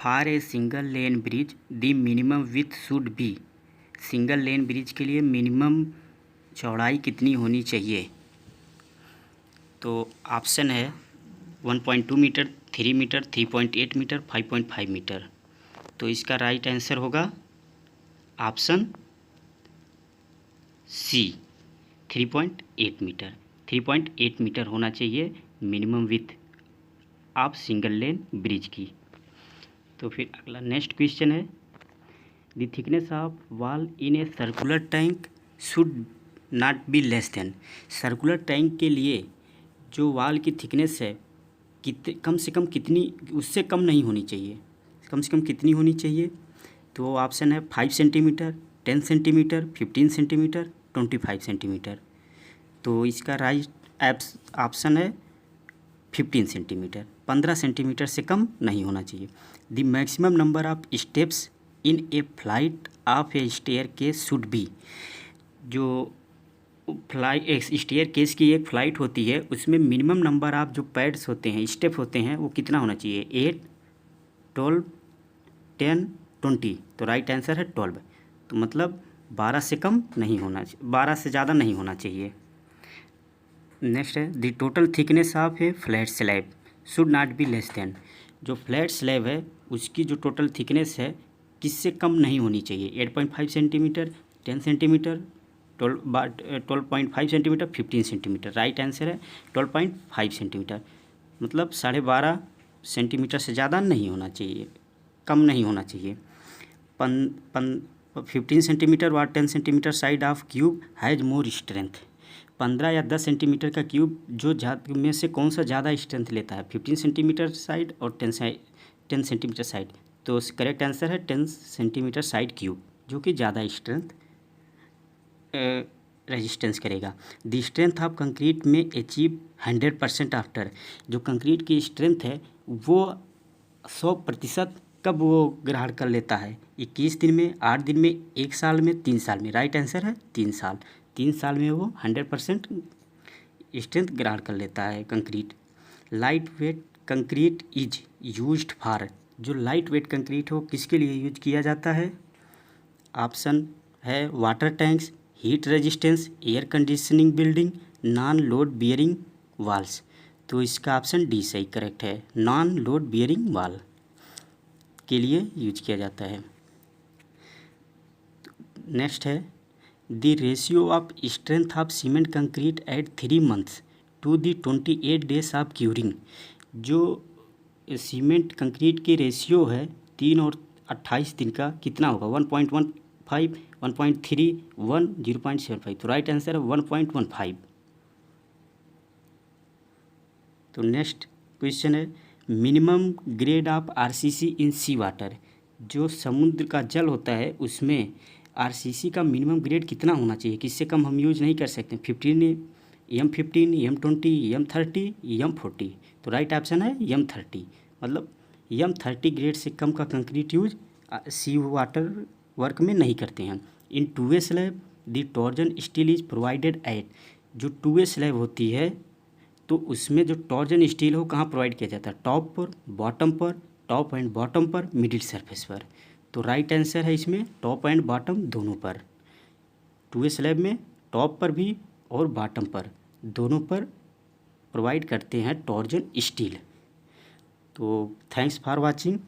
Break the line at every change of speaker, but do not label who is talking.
For a single lane bridge the minimum with should be. Single lane bridge के लिए minimum चौड़ाई कितनी होनी चाहिए? तो ऑप्शन है 1.2 मीटर, 3 मीटर, 3.8 मीटर, 5.5 मीटर। तो इसका राइट आंसर होगा ऑप्शन सी, 3.8 मीटर। 3.8 मीटर होना चाहिए minimum width of single lane bridge की। तो फिर अगला नेक्स्ट क्वेश्चन है, the thickness of wall in a circular tank should not be less than. Circular tank के लिए जो वॉल की थिकनेस है कम से कम कितनी, उससे कम नहीं होनी चाहिए। कम से कम कितनी होनी चाहिए? तो ऑप्शन है 5 सेंटीमीटर, 10 सेंटीमीटर, 15 सेंटीमीटर, 25 सेंटीमीटर। तो इसका राइट ऑप्शन है 15 सेंटीमीटर। 15 सेंटीमीटर से कम नहीं होना चाहिए। The maximum number of steps in a flight of a staircase should be. जो स्टेयर केस की एक फ़्लाइट होती है उसमें मिनिमम नंबर ऑफ जो पैड्स होते हैं, स्टेप होते हैं, वो कितना होना चाहिए? 8, 12, 10, 20। तो राइट आंसर है 12। तो मतलब 12 से कम नहीं होना चाहिए, 12 से ज़्यादा नहीं होना चाहिए। नेक्स्ट है, the total thickness of A flat slab should not be less than. जो फ्लैट स्लैब है उसकी जो टोटल थिकनेस है किससे कम नहीं होनी चाहिए? 8.5 centimetre, 10 centimetre, 12.5 centimetre, 15 centimetre. Right answer है 12.5 सेंटीमीटर। मतलब 12.5 सेंटीमीटर से ज़्यादा नहीं होना चाहिए, कम नहीं होना चाहिए। 15 सेंटीमीटर व 10 centimetre side of cube has more strength. 15 या 10 सेंटीमीटर का क्यूब जो में से कौन सा ज़्यादा स्ट्रेंथ लेता है? 15 सेंटीमीटर साइड और 10 सेंटीमीटर साइड। तो करेक्ट आंसर है 10 सेंटीमीटर साइड क्यूब, जो कि ज़्यादा स्ट्रेंथ रेजिस्टेंस करेगा। द स्ट्रेंथ ऑफ कंक्रीट में अचीव 100% आफ्टर। जो कंक्रीट की स्ट्रेंथ है वो 100% कब वो ग्रहण कर लेता है? 21 दिन में, 8 दिन में, 1 साल में, 3 साल में। राइट आंसर है 3 साल। 3 साल में वो 100% स्ट्रेंथ ग्रहण कर लेता है concrete. Light weight concrete is used for. जो लाइट वेट कंक्रीट हो किसके लिए यूज किया जाता है? ऑप्शन है water tanks, heat resistance, air conditioning building, non load bearing walls. तो इसका ऑप्शन डी सही करेक्ट है, नॉन लोड बियरिंग वॉल के लिए यूज किया जाता है। नेक्स्ट है, the ratio of strength of cement concrete at 3 months to the 28 days of curing. जो सीमेंट कंक्रीट की रेशियो है 3 और 28 दिन का कितना होगा? 1.15, 1.3, 1, 0.75। तो राइट आंसर है 1.15। तो नेक्स्ट क्वेश्चन है, minimum grade of RCC in sea water. जो समुद्र का जल होता है उसमें आरसीसी का मिनिमम ग्रेड कितना होना चाहिए? किससे कम हम यूज नहीं कर सकते? 15, M15, M20, M30, M40। तो राइट ऑप्शन है M30। मतलब M30 ग्रेड से कम का कंक्रीट यूज सी वाटर वर्क में नहीं करते हैं। इन 2 slab the torsion steel is provided eight. जो 2 स्लैब होती है तो उसमें जो टॉर्जन स्टील हो कहाँ प्रोवाइड किया जाता है? टॉप पर, बॉटम पर, टॉप एंड बॉटम पर, मिडिल सरफेस पर। तो राइट आंसर है इसमें टॉप एंड बॉटम दोनों पर। 2 स्लैब में टॉप पर भी और बॉटम पर दोनों पर प्रोवाइड करते हैं टॉर्जन स्टील। तो थैंक्स फॉर वाचिंग।